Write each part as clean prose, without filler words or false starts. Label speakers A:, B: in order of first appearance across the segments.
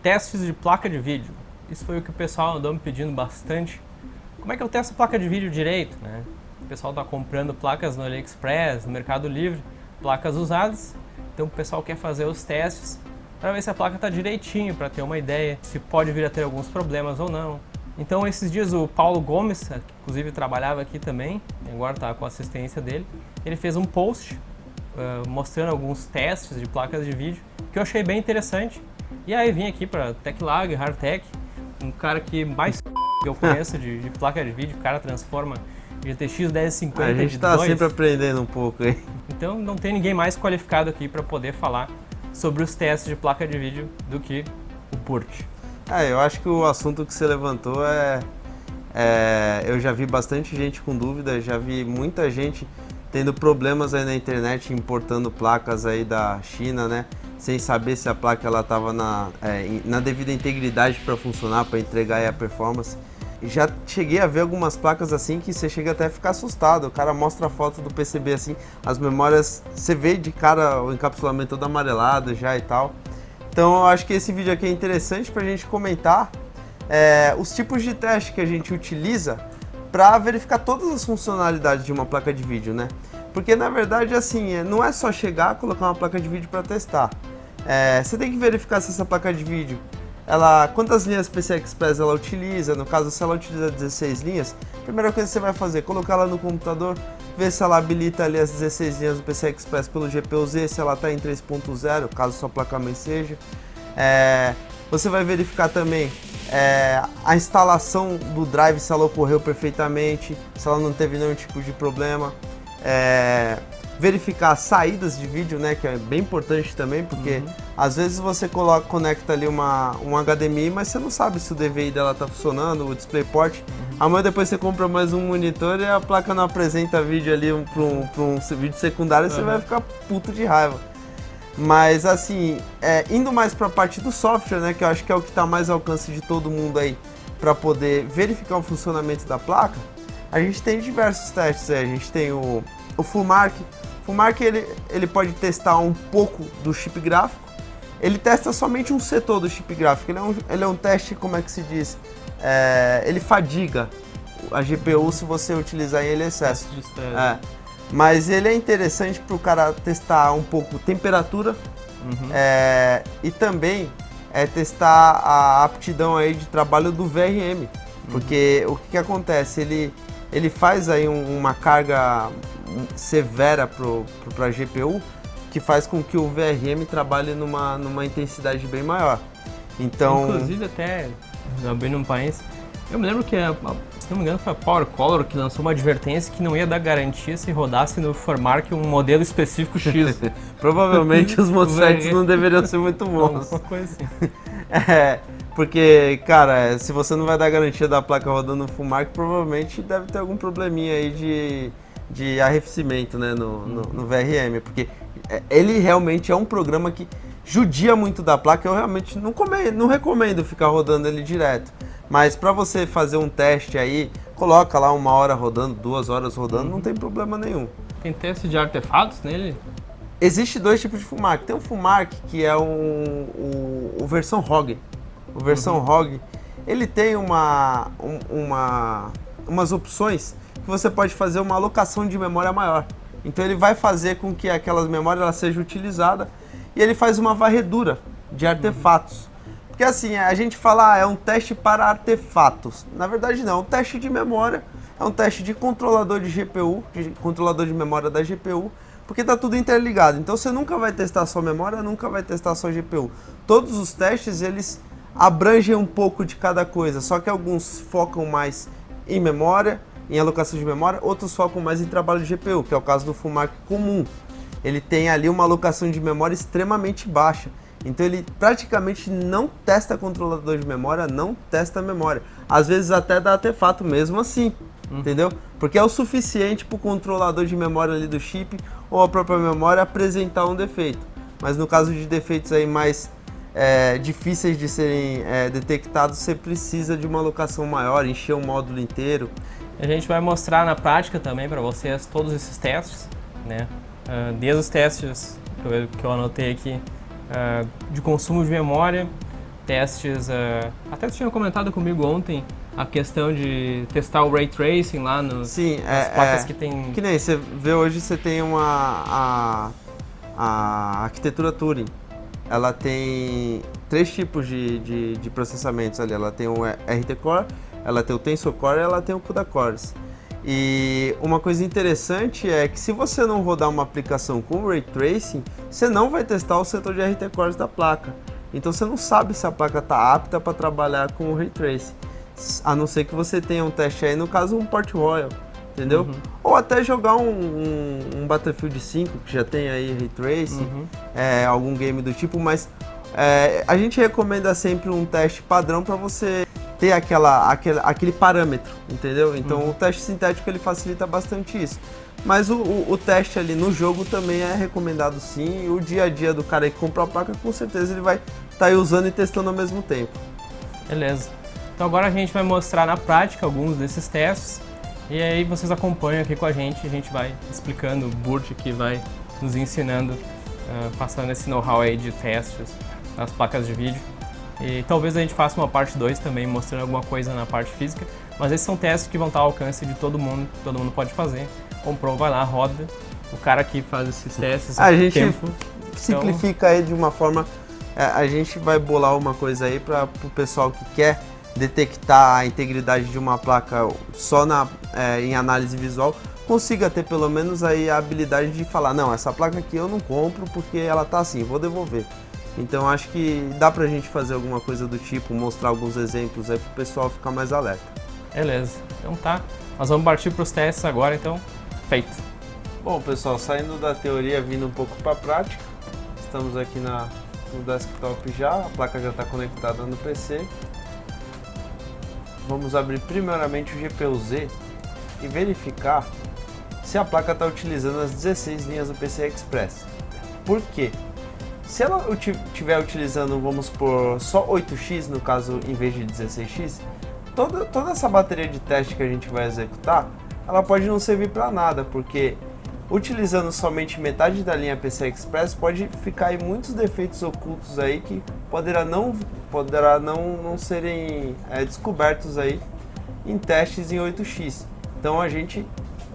A: Testes de placa de vídeo. Isso foi o que o pessoal andou me pedindo bastante. Como é que eu testo a placa de vídeo direito, né? O pessoal está comprando placas no AliExpress, no Mercado Livre, placas usadas. Então o pessoal quer fazer os testes para ver se a placa está direitinho, para ter uma ideia se pode vir a ter alguns problemas ou não. Então esses dias o Paulo Gomes, que inclusive trabalhava aqui também, agora está com a assistência dele, ele fez um post mostrando alguns testes de placas de vídeo que eu achei bem interessante. E aí vim aqui para TechLag, Hardtech, um cara que mais que eu conheço de placa de vídeo, o cara transforma GTX 1050
B: A gente tá sempre aprendendo um pouco aí.
A: Então não tem ninguém mais qualificado aqui para poder falar sobre os testes de placa de vídeo do que o Burt.
B: Eu acho que o assunto que você levantou eu já vi bastante gente com dúvida, já vi muita gente tendo problemas aí na internet importando placas aí da China, né? Sem saber se a placa ela estava na devida integridade para funcionar, para entregar aí a performance. Já cheguei a ver algumas placas assim que você chega até a ficar assustado. O cara mostra a foto do PCB assim, as memórias, você vê de cara o encapsulamento todo amarelado já e tal. Então eu acho que esse vídeo aqui é interessante para a gente comentar os tipos de teste que a gente utiliza para verificar todas as funcionalidades de uma placa de vídeo, né? Porque na verdade assim, não é só chegar, colocar uma placa de vídeo para testar. Você tem que verificar se essa placa de vídeo, quantas linhas PCI Express ela utiliza. No caso, se ela utiliza 16 linhas, a primeira coisa que você vai fazer é colocar ela no computador, ver se ela habilita ali as 16 linhas do PCI Express pelo GPU-Z, se ela está em 3.0, caso sua placa-mãe seja. Você vai verificar também a instalação do drive, se ela ocorreu perfeitamente, se ela não teve nenhum tipo de problema. Verificar as saídas de vídeo, né, que é bem importante também, porque às vezes você conecta ali um HDMI, mas você não sabe se o DVI dela tá funcionando, o DisplayPort. Amanhã depois você compra mais um monitor e a placa não apresenta vídeo ali para um vídeo secundário, você vai ficar puto de raiva. Mas assim, indo mais para a parte do software, né, que eu acho que é o que está mais ao alcance de todo mundo aí, para poder verificar o funcionamento da placa, a gente tem diversos testes aí. A gente tem o FullMark. O FullMark ele pode testar um pouco do chip gráfico. Ele testa somente um setor do chip gráfico. Ele é um teste, como é que se diz? Ele fadiga a GPU se você utilizar ele em excesso. Mas ele é interessante para o cara testar um pouco temperatura e também testar a aptidão aí de trabalho do VRM. Porque o que acontece? Ele faz aí uma carga severa para a GPU, que faz com que o VRM trabalhe numa intensidade bem maior. Então,
A: inclusive até, abrindo um parênteses, eu me lembro que, se não me engano, foi a PowerColor que lançou uma advertência que não ia dar garantia se rodasse no FullMark um modelo específico X.
B: Provavelmente os MOSFETs não deveriam ser muito bons.
A: Uma coisa assim.
B: Porque, cara, se você não vai dar garantia da placa rodando no FullMark, provavelmente deve ter algum probleminha aí de arrefecimento, né, no VRM, porque ele realmente é um programa que judia muito da placa. Eu realmente não recomendo ficar rodando ele direto, mas para você fazer um teste aí, coloca lá 1 hora rodando, 2 horas rodando, não tem problema nenhum.
A: Tem teste de artefatos nele?
B: Existe 2 tipos de FullMark. Tem o FullMark, que é o versão ROG. O versão ROG, ele tem umas opções que você pode fazer uma alocação de memória maior. Então ele vai fazer com que aquelas memórias ela seja utilizada e ele faz uma varredura de artefatos. Porque assim, a gente fala, é um teste para artefatos. Na verdade não, é um teste de memória, é um teste de controlador de GPU, de controlador de memória da GPU, porque está tudo interligado. Então você nunca vai testar só memória, nunca vai testar só GPU. Todos os testes, eles abrangem um pouco de cada coisa, só que alguns focam mais em memória, em alocação de memória, outros focam mais em trabalho de GPU, que é o caso do FullMark comum. Ele tem ali uma alocação de memória extremamente baixa, então ele praticamente não testa controlador de memória, não testa memória. Às vezes até dá artefato mesmo assim, entendeu? Porque é o suficiente para o controlador de memória ali do chip ou a própria memória apresentar um defeito. Mas no caso de defeitos aí mais difíceis de serem detectados, você precisa de uma alocação maior, encher um módulo inteiro.
A: A gente vai mostrar na prática também para vocês todos esses testes, né? Desde os testes que eu anotei aqui de consumo de memória, testes, até tu tinha comentado comigo ontem a questão de testar o Ray Tracing lá nas placas que tem...
B: Que nem você vê hoje, você tem a arquitetura Turing. Ela tem 3 tipos de processamentos ali. Ela tem o RT Core, ela tem o Tensor Core e ela tem o CUDA Cores. E uma coisa interessante é que se você não rodar uma aplicação com Ray Tracing, você não vai testar o setor de RT Cores da placa. Então você não sabe se a placa está apta para trabalhar com o Ray Tracing, a não ser que você tenha um teste aí, no caso um Port Royal, entendeu? Ou até jogar um Battlefield 5, que já tem aí Ray Tracing, algum game do tipo, mas a gente recomenda sempre um teste padrão para você ter aquele parâmetro, entendeu? Então o teste sintético ele facilita bastante isso. Mas o teste ali no jogo também é recomendado sim, e o dia a dia do cara que compra a placa, com certeza ele vai estar aí usando e testando ao mesmo tempo.
A: Beleza. Então agora a gente vai mostrar na prática alguns desses testes, e aí vocês acompanham aqui com a gente vai explicando, o Burt que vai nos ensinando, passando esse know-how aí de testes nas placas de vídeo. E talvez a gente faça uma parte 2 também, mostrando alguma coisa na parte física, mas esses são testes que vão estar ao alcance de todo mundo pode fazer. Comprou, vai lá, roda. O cara que faz esses testes
B: a gente simplifica aí de uma forma, a gente vai bolar uma coisa aí para o pessoal que quer detectar a integridade de uma placa só em análise visual, consiga ter pelo menos aí a habilidade de falar, não, essa placa aqui eu não compro porque ela tá assim, vou devolver. Então acho que dá pra gente fazer alguma coisa do tipo, mostrar alguns exemplos aí pro pessoal ficar mais alerta.
A: Beleza, então tá. Nós vamos partir pros testes agora, então, feito.
B: Bom pessoal, saindo da teoria, vindo um pouco pra prática, estamos aqui no desktop já, a placa já está conectada no PC. Vamos abrir primeiramente o GPU-Z e verificar se a placa está utilizando as 16 linhas do PCI Express. Por quê? Se ela estiver utilizando, vamos por só 8x, no caso, em vez de 16x, toda essa bateria de teste que a gente vai executar, ela pode não servir para nada, porque utilizando somente metade da linha PCI Express pode ficar aí muitos defeitos ocultos aí que poderá não serem descobertos aí em testes em 8x. Então a gente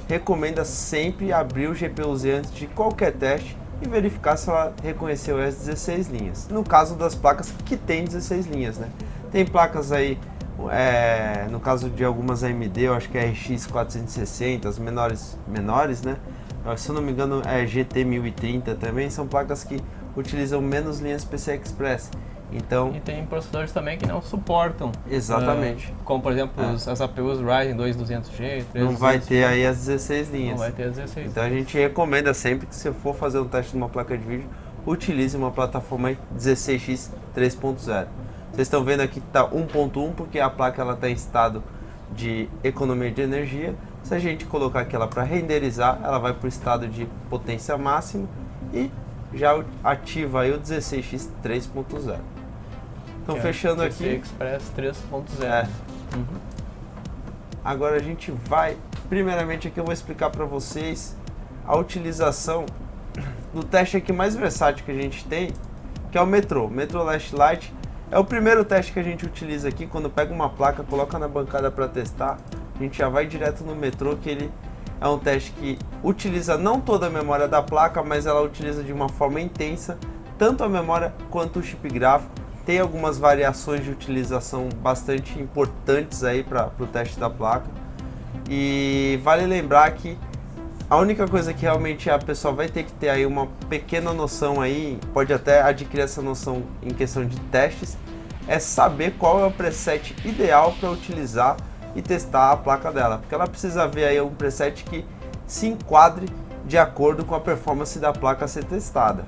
B: recomenda sempre abrir o GPU-Z antes de qualquer teste e verificar se ela reconheceu as 16 linhas. No caso das placas que tem 16 linhas, né? Tem placas aí, no caso de algumas AMD, eu acho que é RX 460, as menores, né? Se eu não me engano é GT 1030 também, são placas que utilizam menos linhas PCI Express. Então,
A: e tem processadores também que não suportam.
B: Exatamente.
A: Como por exemplo as APUs Ryzen 2200G, 3200G.
B: Não vai ter aí as 16 linhas.
A: Não vai ter as 16
B: Então a gente recomenda sempre que você for fazer um teste de uma placa de vídeo, utilize uma plataforma 16x 3.0. Vocês estão vendo aqui que está 1.1 porque a placa está em estado de economia de energia. Se a gente colocar aqui ela para renderizar, ela vai para o estado de potência máxima e já ativa aí o 16x 3.0. Então fechando aqui.
A: PCI Express 3.0.
B: Agora a gente vai, primeiramente aqui eu vou explicar para vocês a utilização do teste aqui mais versátil que a gente tem, que é o Metro Last Light. É o primeiro teste que a gente utiliza aqui, quando pega uma placa, coloca na bancada para testar, a gente já vai direto no Metro, que ele é um teste que utiliza não toda a memória da placa, mas ela utiliza de uma forma intensa, tanto a memória quanto o chip gráfico. Tem algumas variações de utilização bastante importantes aí para o teste da placa. E vale lembrar que a única coisa que realmente a pessoa vai ter que ter aí uma pequena noção aí, pode até adquirir essa noção em questão de testes, é saber qual é o preset ideal para utilizar e testar a placa dela, porque ela precisa ver aí um preset que se enquadre de acordo com a performance da placa a ser testada.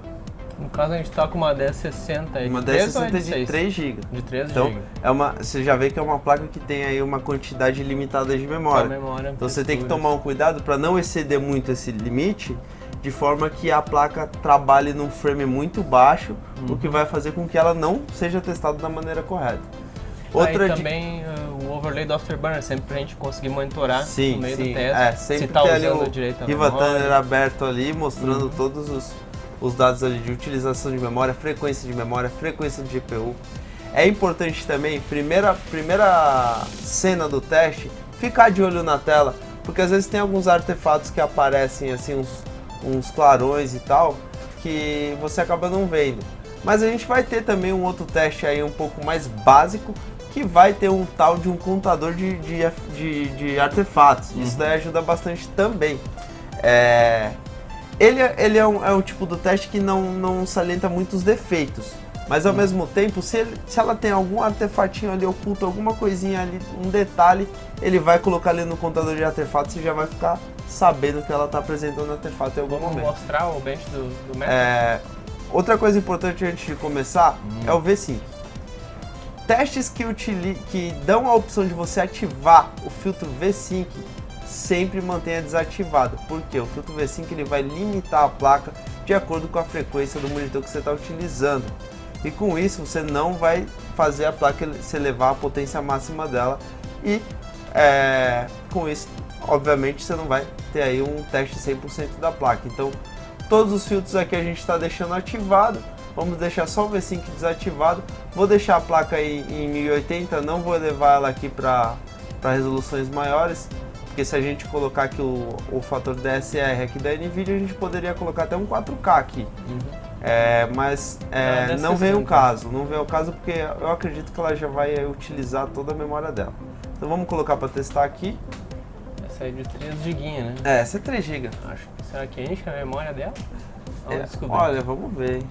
A: No caso a gente está com uma 1060
B: uma 1060 de 3 GB.
A: De 3
B: então,
A: GB.
B: Você já vê que é uma placa que tem aí uma quantidade limitada de memória. Então você tem que tomar um cuidado para não exceder muito esse limite, de forma que a placa trabalhe num frame muito baixo, o que vai fazer com que ela não seja testada da maneira correta.
A: Outra também o overlay do Afterburner, sempre pra gente conseguir monitorar no meio do teste,
B: sempre
A: se tá
B: ter
A: usando
B: ali
A: direito a
B: Riva
A: memória.
B: Tanner aberto ali, mostrando todos os dados ali de utilização de memória, frequência de memória, frequência do GPU. É importante também, primeira cena do teste, ficar de olho na tela, porque às vezes tem alguns artefatos que aparecem assim, uns clarões e tal, que você acaba não vendo. Mas a gente vai ter também um outro teste aí um pouco mais básico, que vai ter um tal de um contador de artefatos. Isso daí ajuda bastante também. Ele é um tipo do teste que não salienta muitos defeitos. Mas ao mesmo tempo, se ela tem algum artefatinho ali oculto, alguma coisinha ali, um detalhe, ele vai colocar ali no contador de artefatos e já vai ficar sabendo que ela está apresentando artefato em algum momento.
A: Vamos mostrar o bench do método?
B: Outra coisa importante antes de começar é o V-Sync. Testes que dão a opção de você ativar o filtro V-Sync, sempre mantenha desativado. Porque o filtro V-Sync ele vai limitar a placa de acordo com a frequência do monitor que você está utilizando. E com isso você não vai fazer a placa se elevar a potência máxima dela e com isso, obviamente, você não vai ter aí um teste 100% da placa. Então, todos os filtros aqui a gente está deixando ativado. Vamos deixar só o V-Sync desativado. Vou deixar a placa aí em 1080, não vou levar ela aqui para resoluções maiores, porque se a gente colocar aqui o fator DSR aqui da NVIDIA, a gente poderia colocar até um 4K aqui. Mas não vem o caso, porque eu acredito que ela já vai utilizar toda a memória dela. Então vamos colocar para testar aqui.
A: Essa é de 3 GB, né?
B: Essa é 3 GB.
A: Acho. Será que enche a memória dela?
B: Olha, vamos ver.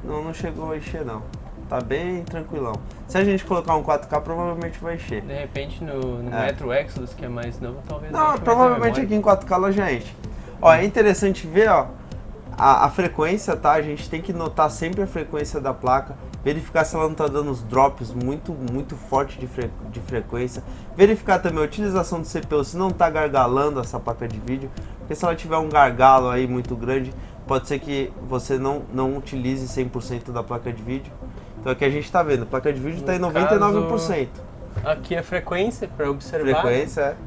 B: Não chegou a encher não. Tá bem tranquilão. Se a gente colocar um 4K, provavelmente vai encher.
A: De repente no Metro Exodus, que é mais novo, talvez
B: não enche. Provavelmente aqui em 4K ela já enche. Ó, é interessante ver, ó, a frequência, tá? A gente tem que notar sempre a frequência da placa, verificar se ela não tá dando uns drops muito forte de frequência, verificar também a utilização do CPU, se não tá gargalando essa placa de vídeo, porque se ela tiver um gargalo aí muito grande, pode ser que você não utilize 100% da placa de vídeo. Então aqui a gente está vendo, a placa de vídeo está em 99%.
A: Aqui a frequência para observar.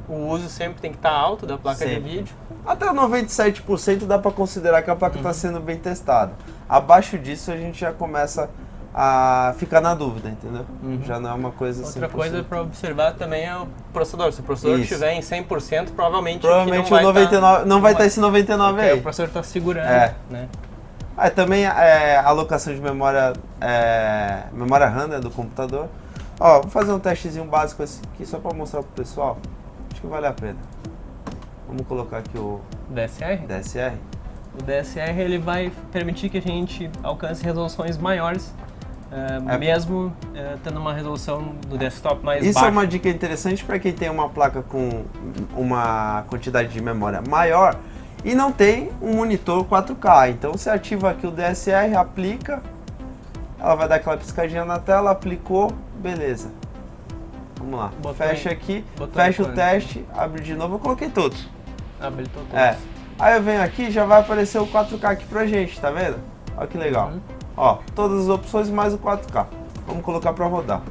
A: O uso sempre tem que estar alto da placa de vídeo.
B: Até 97% dá para considerar que a placa está sendo bem testada. Abaixo disso a gente já começa a ficar na dúvida, entendeu? Já não é uma coisa assim.
A: Outra coisa para observar também é o processador. Se o processador estiver em 100%, provavelmente
B: o 99 não vai estar esse 99 aí.
A: O processador está segurando, né?
B: Também a alocação de memória RAM, né, do computador. Ó, vou fazer um testezinho básico aqui só para mostrar pro pessoal. Acho que vale a pena. Vamos colocar aqui o DSR.
A: O DSR ele vai permitir que a gente alcance resoluções maiores, mesmo tendo uma resolução do desktop mais baixa.
B: Isso é uma dica interessante para quem tem uma placa com uma quantidade de memória maior e não tem um monitor 4K. Então você ativa aqui o DSR, aplica, ela vai dar aquela piscadinha na tela, aplicou, beleza. Vamos lá, fecha aqui, fecha o teste, abre de novo, eu coloquei todos.
A: Habilitou todos.
B: Aí eu venho aqui, já vai aparecer o 4K aqui pra gente, tá vendo? Olha que legal. Ó, todas as opções mais o 4K. Vamos colocar pra rodar.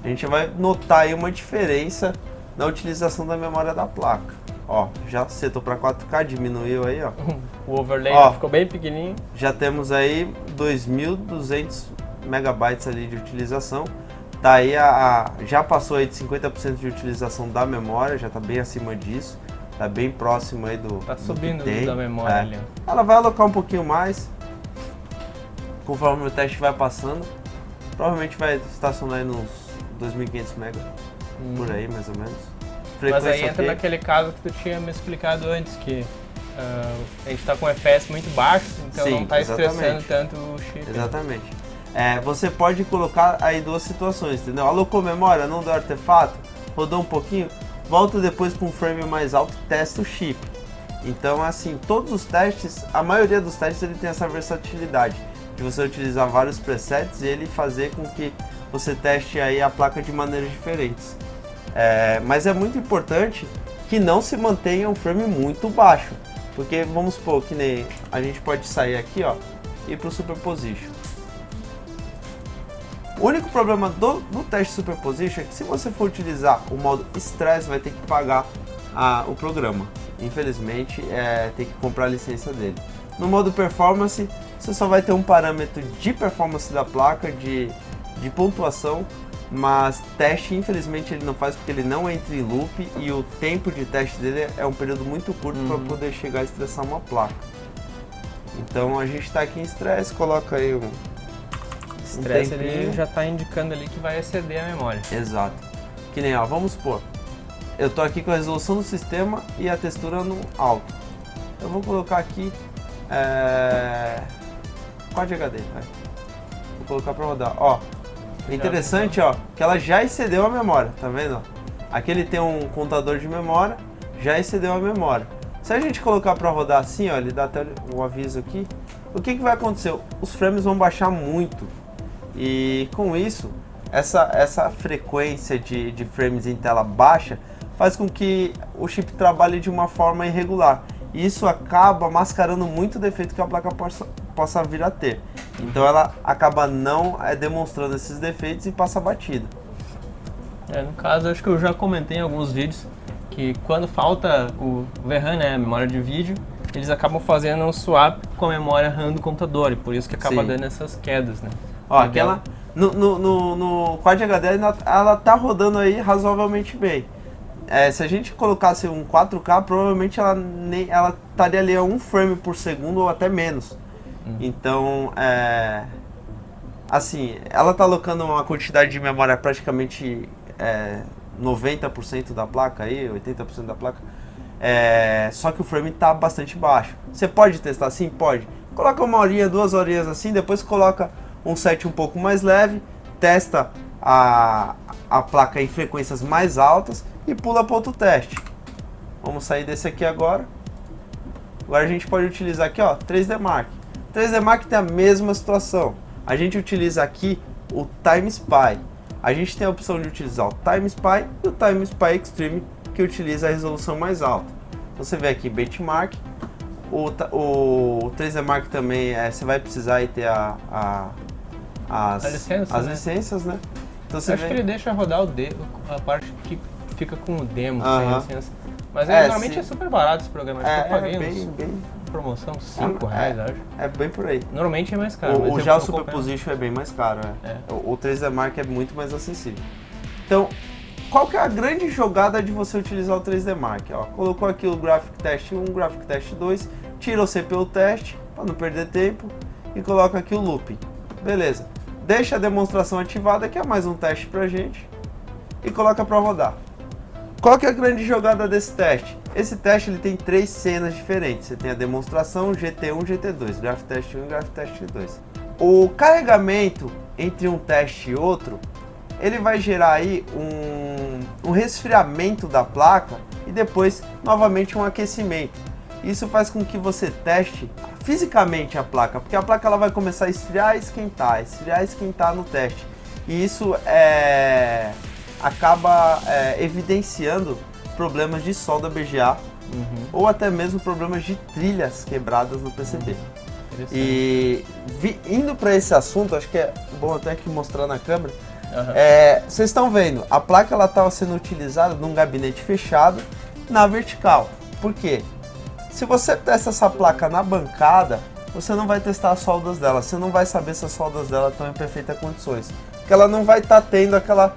B: A gente vai notar aí uma diferença na utilização da memória da placa. Ó, já setou para 4K, diminuiu aí, ó.
A: O overlay ficou bem pequenininho.
B: Já temos aí 2.200 megabytes ali de utilização. Tá aí já passou aí de 50% de utilização da memória, já tá bem acima disso. Tá bem próximo aí do
A: Tá subindo da memória ali.
B: Ela vai alocar um pouquinho mais conforme o teste vai passando. Provavelmente vai estacionar aí nos 2.500 MB, por aí mais ou menos.
A: Mas aí entra naquele caso que tu tinha me explicado antes, que a gente está com FPS muito baixo, então não está estressando tanto o chip.
B: Exatamente. Você pode colocar aí duas situações, entendeu? Alocou memória, não deu artefato, rodou um pouquinho, volta depois para um frame mais alto, testa o chip. Então, assim, todos os testes, a maioria dos testes ele tem essa versatilidade de você utilizar vários presets e ele fazer com que você teste aí a placa de maneiras diferentes. Mas é muito importante que não se mantenha um frame muito baixo, porque vamos supor que nem a gente pode sair aqui, ó, e ir para o Superposition. O único problema do teste Superposition é que se você for utilizar o modo Stress, vai ter que pagar o programa. Infelizmente, tem que comprar a licença dele. No modo Performance, você só vai ter um parâmetro de performance da placa, de de pontuação, mas teste infelizmente ele não faz porque ele não entra em loop e o tempo de teste dele é um período muito curto para poder chegar a estressar uma placa. Então a gente está aqui em estresse, coloca aí um
A: Estresse ele já está indicando ali que vai exceder a memória.
B: Exato. Que nem, ó, vamos supor, eu tô aqui com a resolução do sistema e a textura no alto. Eu vou colocar aqui Quad HD, vai. Vou colocar para rodar, ó. Interessante, ó, que ela já excedeu a memória, tá vendo? Aqui ele tem um contador de memória, já excedeu a memória. Se a gente colocar para rodar assim, ó, ele dá até um aviso aqui, o que vai acontecer? Os frames vão baixar muito e com isso, essa frequência de frames em tela baixa faz com que o chip trabalhe de uma forma irregular. E isso acaba mascarando muito o defeito que a placa possa vir a ter. Então ela acaba não demonstrando esses defeitos e passa batido.
A: No caso, acho que eu já comentei em alguns vídeos que quando falta o VRAM, né, a memória de vídeo, eles acabam fazendo um swap com a memória RAM do computador e por isso que acaba dando essas quedas, né?
B: Ó, aquela no Quad HD ela tá rodando aí razoavelmente bem. Se a gente colocasse um 4K, provavelmente ela estaria ali a 1 frame por segundo ou até menos. Então, assim, ela está alocando uma quantidade de memória praticamente 90% da placa, aí, 80% da placa, só que o frame está bastante baixo. Você pode testar assim? Pode. Coloca 1 horinha, 2 horinhas assim, depois coloca um set um pouco mais leve, testa a placa em frequências mais altas e pula para outro teste. Vamos sair desse aqui agora. Agora a gente pode utilizar aqui, ó, 3D Mark. 3D Mark tem a mesma situação. A gente utiliza aqui o Time Spy. A gente tem a opção de utilizar o Time Spy e o Time Spy Extreme, que utiliza a resolução mais alta. Você vê aqui Benchmark. O 3D Mark também, você vai precisar aí ter as licenças, né? Então você
A: acho que ele deixa rodar a parte que fica com o demo, sem licença. Mas normalmente é super barato esse programa. Eu paguei bem promoção, R$5, acho. É
B: bem por aí.
A: Normalmente é mais caro.
B: O Superposition é bem mais caro. O 3D Mark é muito mais acessível. Então, qual que é a grande jogada de você utilizar o 3D Mark? Ó, colocou aqui o Graphic Test 1, Graphic Test 2, tira o CPU teste, para não perder tempo, e coloca aqui o Looping. Beleza. Deixa a demonstração ativada, que é mais um teste pra gente, e coloca para rodar. Qual que é a grande jogada desse teste? Esse teste ele tem 3 cenas diferentes. Você tem a demonstração, GT1 e GT2, Graph Test 1 e Graph Test 2. O carregamento entre um teste e outro, ele vai gerar aí um resfriamento da placa e depois novamente um aquecimento. Isso faz com que você teste fisicamente a placa, porque a placa ela vai começar a esfriar e esquentar no teste. E isso acaba evidenciando problemas de solda BGA ou até mesmo problemas de trilhas quebradas no PCB. E indo para esse assunto, acho que é bom até que mostrar na câmera. Vocês estão vendo, a placa ela estava sendo utilizada num gabinete fechado na vertical. Por quê? Se você testa essa placa na bancada, você não vai testar as soldas dela, você não vai saber se as soldas dela estão em perfeitas condições, porque ela não vai estar tendo aquela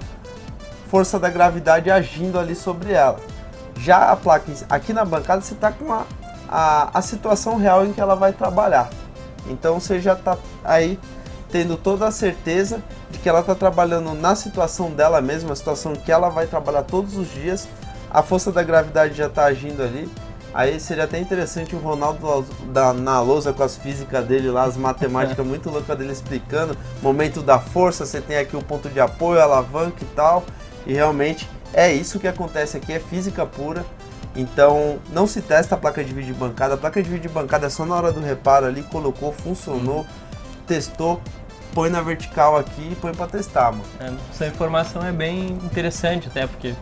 B: força da gravidade agindo ali sobre ela. Já a placa aqui na bancada, você está com a situação real em que ela vai trabalhar. Então você já está aí tendo toda a certeza de que ela está trabalhando na situação dela mesma, a situação que ela vai trabalhar todos os dias. A força da gravidade já está agindo ali. Aí seria até interessante o Ronaldo na lousa com as físicas dele lá, as matemáticas muito loucas dele explicando. Momento da força, você tem aqui o ponto de apoio, a alavanca e tal. E realmente é isso que acontece aqui, é física pura. Então não se testa a placa de vídeo de bancada. A placa de vídeo de bancada é só na hora do reparo ali, colocou, funcionou, testou, põe na vertical aqui e põe para testar, mano.
A: Essa informação é bem interessante até, porque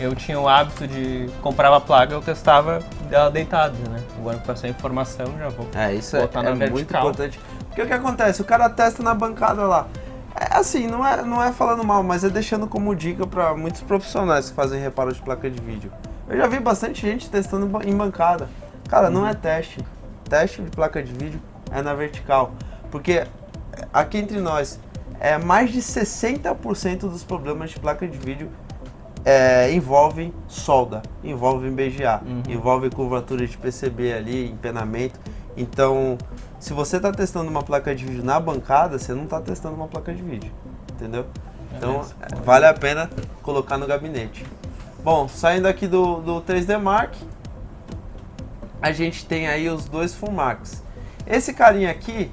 A: eu tinha o hábito de comprar a placa, eu testava ela deitada, né? Agora com essa informação já vou botar na vertical.
B: Muito importante. Porque o que acontece? O cara testa na bancada lá. Assim, não é falando mal, mas é deixando como dica para muitos profissionais que fazem reparo de placa de vídeo. Eu já vi bastante gente testando em bancada. Cara, não é teste. Teste de placa de vídeo é na vertical. Porque, aqui entre nós, mais de 60% dos problemas de placa de vídeo envolvem solda, envolvem BGA, envolvem curvatura de PCB ali, empenamento. Então, se você está testando uma placa de vídeo na bancada, você não está testando uma placa de vídeo, entendeu? Então, vale a pena colocar no gabinete. Bom, saindo aqui do 3D Mark, a gente tem aí os dois Fullmarks. Esse carinha aqui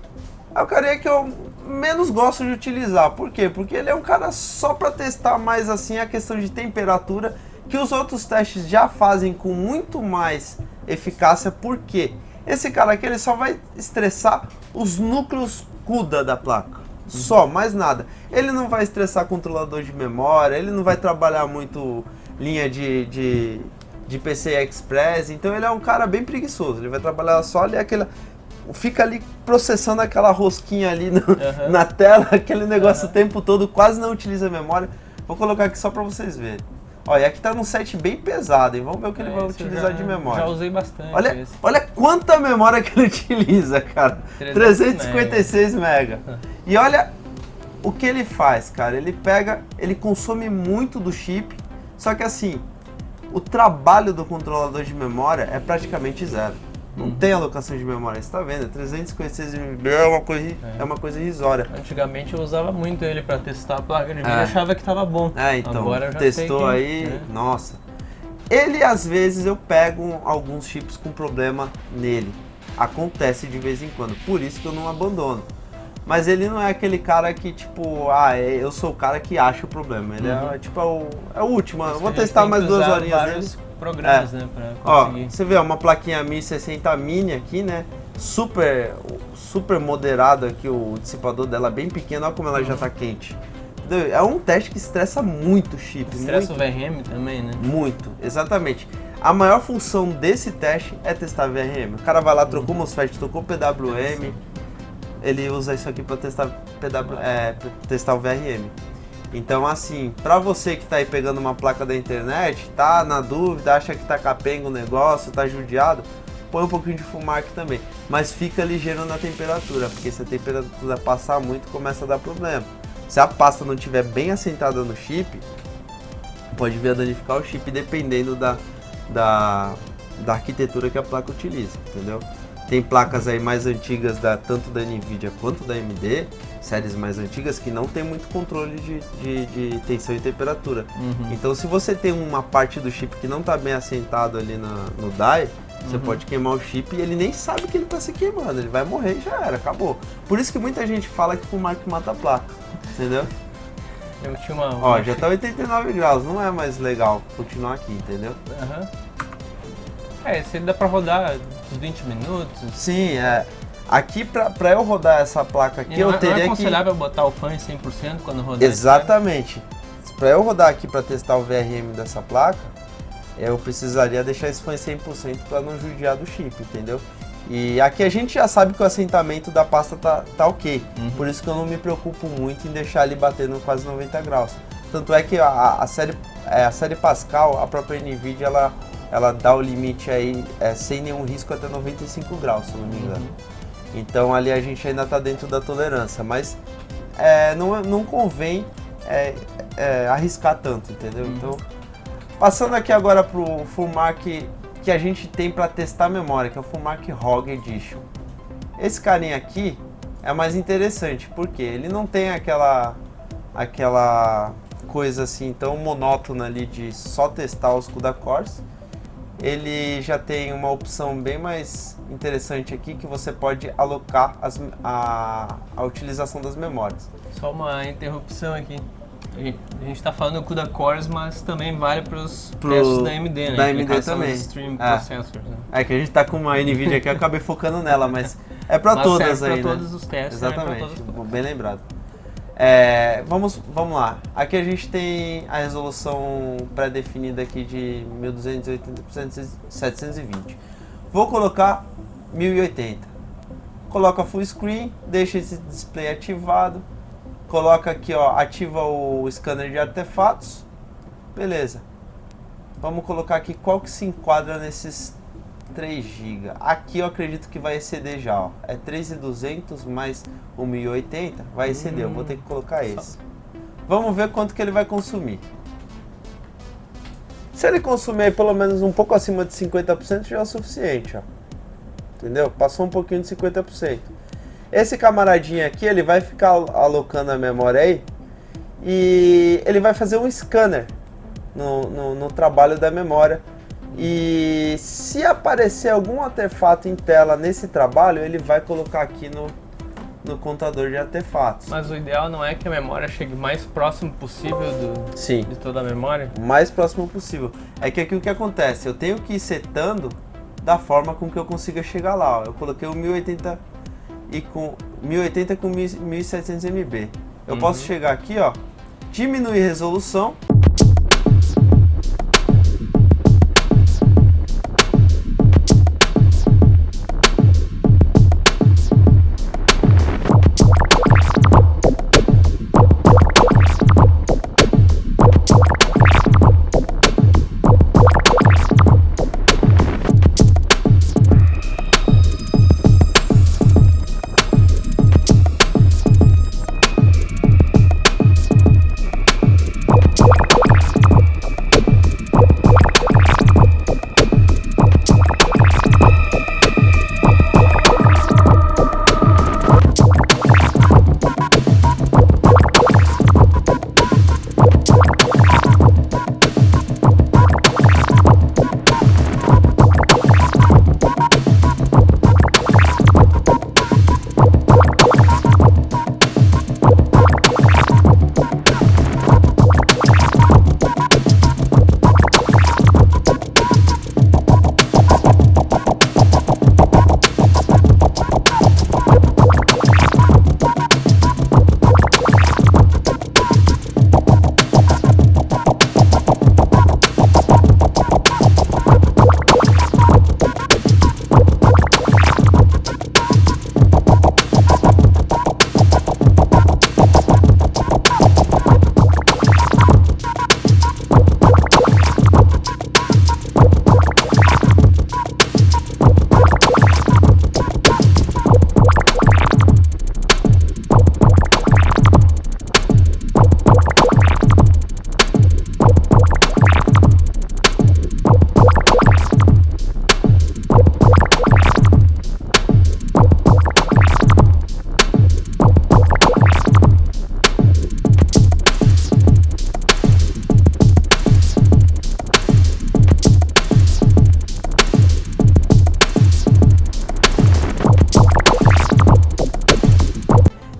B: é o carinha que eu menos gosto de utilizar. Por quê? Porque ele é um cara só para testar mais assim a questão de temperatura, que os outros testes já fazem com muito mais eficácia. Por quê? Esse cara aqui ele só vai estressar os núcleos CUDA da placa. Só, mais nada. Ele não vai estressar controlador de memória, ele não vai trabalhar muito linha de PCI Express, então ele é um cara bem preguiçoso. Ele vai trabalhar só ali fica ali processando aquela rosquinha ali na tela, aquele negócio o tempo todo, quase não utiliza a memória. Vou colocar aqui só para vocês verem. Olha, aqui tá num set bem pesado, hein? Vamos ver o que ele vai utilizar de memória.
A: Já usei bastante.
B: Olha quanta memória que ele utiliza, cara. 356 MB. E olha o que ele faz, cara. Ele consome muito do chip, só que assim, o trabalho do controlador de memória é praticamente zero. Não tem alocação de memória, você tá vendo? 356 MB é uma coisa irrisória.
A: Antigamente eu usava muito ele para testar a placa de vídeo e achava que tava bom.
B: Então,
A: agora eu já
B: testou
A: sei
B: aí, nossa. Ele, às vezes, eu pego alguns chips com problema nele. Acontece de vez em quando, por isso que eu não abandono. Mas ele não é aquele cara que, tipo, eu sou o cara que acha o problema. Ele é, tipo, é o último. Eu vou testar mais 2 horinhas dele.
A: Programas, né, pra conseguir.
B: Ó, você vê uma plaquinha 1060 mini aqui, né? Super moderado aqui, o dissipador dela bem pequeno, olha como ela já tá quente. É um teste que estressa muito o chip.
A: Estressa o VRM também, né?
B: Muito, exatamente. A maior função desse teste é testar VRM. O cara vai lá, trocou o MOSFET, trocou o PWM, ele usa isso aqui para testar, testar o VRM. Então, assim, pra você que tá aí pegando uma placa da internet, tá na dúvida, acha que tá capenga o negócio, tá judiado, põe um pouquinho de Fullmark também. Mas fica ligeiro na temperatura, porque se a temperatura passar muito, começa a dar problema. Se a pasta não estiver bem assentada no chip, pode vir a danificar o chip, dependendo da arquitetura que a placa utiliza, entendeu? Tem placas aí mais antigas, tanto da NVIDIA quanto da AMD, séries mais antigas, que não tem muito controle de tensão e temperatura. Então, se você tem uma parte do chip que não está bem assentado ali no die, você pode queimar o chip e ele nem sabe que ele está se queimando, ele vai morrer e já era, acabou. Por isso que muita gente fala que Fullmark mata a placa, entendeu?
A: Eu tinha uma...
B: Ó, já tá 89 graus, não é mais legal continuar aqui, entendeu?
A: Esse ele dá pra rodar uns 20 minutos.
B: Sim, aqui pra eu rodar essa placa aqui, eu teria que...
A: Não é aconselhável botar o fan em 100% quando rodar?
B: Exatamente. Pra eu rodar aqui pra testar o VRM dessa placa, eu precisaria deixar esse fan em 100% pra não judiar do chip, entendeu? E aqui a gente já sabe que o assentamento da pasta tá ok. Por isso que eu não me preocupo muito em deixar ele batendo quase 90 graus. Tanto é que a série Pascal, a própria NVIDIA, ela dá o limite aí sem nenhum risco até 95 graus, se eu não me engano. Então ali a gente ainda está dentro da tolerância, mas não convém arriscar tanto, entendeu? Então, passando aqui agora para o Fullmark que a gente tem para testar a memória, que é o Fullmark ROG Edition. Esse carinha aqui é mais interessante, porque ele não tem aquela coisa assim tão monótona ali de só testar os CUDA cores. Ele já tem uma opção bem mais interessante aqui, que você pode alocar a utilização das memórias.
A: Só uma interrupção aqui. A gente está falando do CUDA Cores, mas também vale para os testes da AMD, né?
B: Da AMD também.
A: Stream Processors, né?
B: É que a gente está com uma NVIDIA aqui, eu acabei focando nela, mas é para todas aí, né?
A: Para todos os testes.
B: Exatamente, bem lembrado. Vamos lá. Aqui a gente tem a resolução pré-definida aqui de 1280 por 720. Vou colocar 1080. Coloca full screen, deixa esse display ativado. Coloca aqui, ó, ativa o scanner de artefatos. Beleza. Vamos colocar aqui qual que se enquadra nesses 3 GB. Aqui eu acredito que vai exceder já, ó. É 3.200 mais o 1080, vai exceder, eu vou ter que colocar esse. Vamos ver quanto que ele vai consumir. Se ele consumir aí pelo menos um pouco acima de 50% já é o suficiente, ó. Entendeu? Passou um pouquinho de 50%. Esse camaradinho aqui, ele vai ficar alocando a memória aí e ele vai fazer um scanner no trabalho da memória. E se aparecer algum artefato em tela nesse trabalho, ele vai colocar aqui no contador de artefatos.
A: Mas o ideal não é que a memória chegue mais próximo possível
B: Sim,
A: de toda a memória?
B: o mais próximo possível. É que aqui o que acontece? Eu tenho que ir setando da forma com que eu consiga chegar lá. Ó. Eu coloquei o 1080 com 1700 MB. Eu posso chegar aqui, ó, diminuir resolução.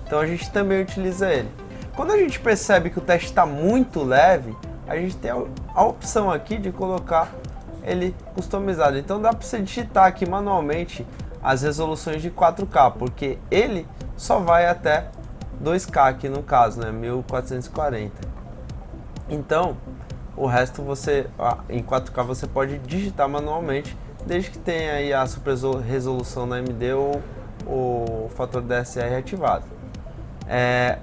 B: Então a gente também utiliza ele. Quando a gente percebe que o teste está muito leve, a gente tem a opção aqui de colocar ele customizado. Então dá para você digitar aqui manualmente as resoluções de 4K, porque ele só vai até 2K aqui no caso, né, 1440. Então o resto você em 4K você pode digitar manualmente, desde que tenha aí a super resolução na AMD ou o fator DSR ativado.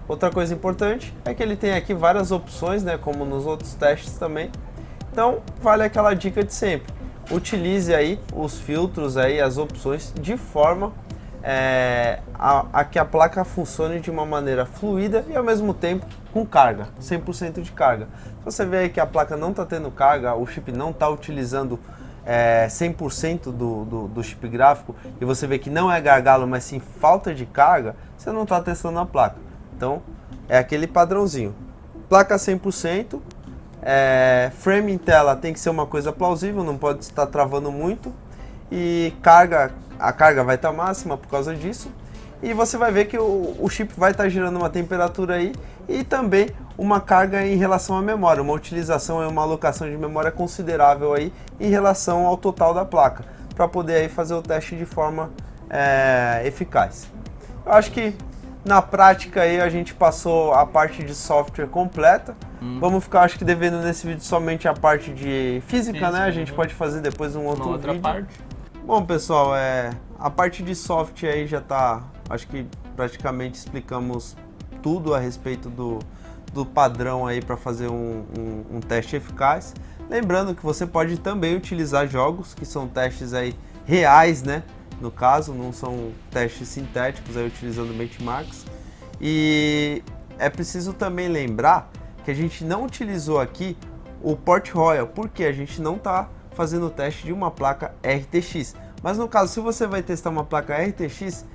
B: Outra coisa importante é que ele tem aqui várias opções, né, como nos outros testes também. Então vale aquela dica de sempre: utilize aí os filtros aí, as opções de forma a que a placa funcione de uma maneira fluida e ao mesmo tempo com carga, 100% de carga. Se você vê aí que a placa não está tendo carga, o chip não está utilizando 100% do chip gráfico, e você vê que não é gargalo, mas sim falta de carga, você não está testando a placa. Então é aquele padrãozinho: placa 100%, frame em tela tem que ser uma coisa plausível, não pode estar travando muito, e a carga vai estar máxima por causa disso, e você vai ver que o chip vai estar gerando uma temperatura aí, e também uma carga em relação à memória, uma utilização e uma alocação de memória considerável aí em relação ao total da placa, para poder aí fazer o teste de forma eficaz. Eu acho que na prática aí a gente passou a parte de software completa. Vamos ficar, acho que, devendo nesse vídeo somente a parte de física, né? A gente pode fazer depois um outro
A: outra
B: vídeo.
A: parte.
B: Bom, pessoal, a parte de software aí já tá, acho que praticamente explicamos tudo a respeito do padrão aí para fazer um teste eficaz. Lembrando que você pode também utilizar jogos, que são testes aí reais, né? No caso, não são testes sintéticos aí utilizando benchmarks. E é preciso também lembrar que a gente não utilizou aqui o Port Royal, porque a gente não está fazendo o teste de uma placa RTX. Mas no caso, se você vai testar uma placa RTX,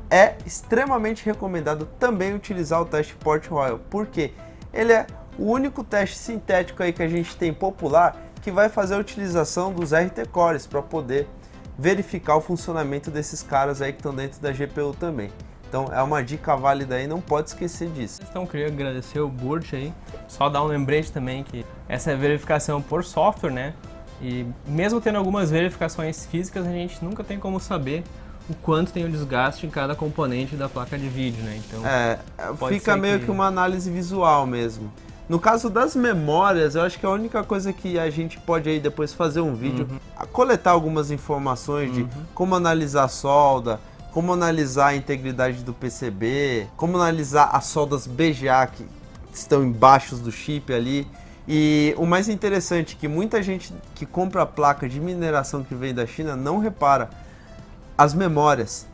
B: é extremamente recomendado também utilizar o teste Port Royal, porque ele é o único teste sintético aí que a gente tem popular que vai fazer a utilização dos RT Cores para poder verificar o funcionamento desses caras aí que estão dentro da GPU também. Então é uma dica válida aí, não pode esquecer disso.
A: Então queria agradecer o Burt aí, só dar um lembrete também que essa é a verificação por software, né? E mesmo tendo algumas verificações físicas, a gente nunca tem como saber o quanto tem o desgaste em cada componente da placa de vídeo, né? Então
B: fica meio que uma análise visual mesmo. No caso das memórias, eu acho que a única coisa que a gente pode aí depois fazer um vídeo, coletar algumas informações de como analisar a solda, como analisar a integridade do PCB, como analisar as soldas BGA que estão embaixo do chip ali. E o mais interessante é que muita gente que compra a placa de mineração que vem da China não repara as memórias.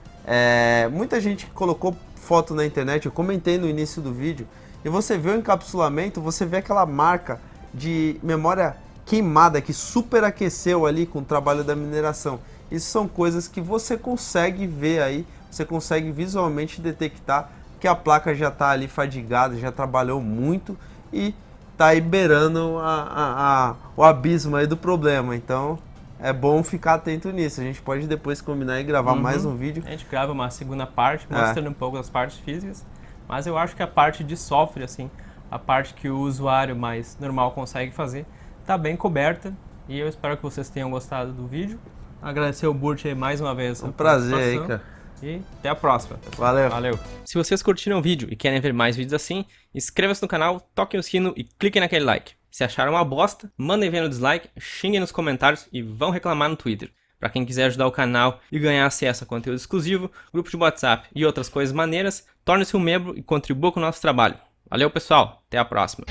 B: Muita gente colocou foto na internet, eu comentei no início do vídeo, e você vê o encapsulamento, você vê aquela marca de memória queimada que superaqueceu ali com o trabalho da mineração. Isso são coisas que você consegue ver aí, você consegue visualmente detectar que a placa já está ali fadigada, já trabalhou muito e está aí beirando o abismo aí do problema. Então é bom ficar atento nisso. A gente pode depois combinar e gravar mais um vídeo.
A: A gente grava uma segunda parte, mostrando um pouco das partes físicas, mas eu acho que a parte de software, assim, a parte que o usuário mais normal consegue fazer, está bem coberta. E eu espero que vocês tenham gostado do vídeo. Agradecer ao Burt aí mais uma vez.
B: Um prazer aí, cara.
A: E até a próxima.
B: Valeu.
A: Se vocês curtiram o vídeo e querem ver mais vídeos assim, inscreva-se no canal, toquem o sino e cliquem naquele like. Se acharam uma bosta, mandem ver no dislike, xinguem nos comentários e vão reclamar no Twitter. Para quem quiser ajudar o canal e ganhar acesso a conteúdo exclusivo, grupo de WhatsApp e outras coisas maneiras, torne-se um membro e contribua com o nosso trabalho. Valeu, pessoal. Até a próxima.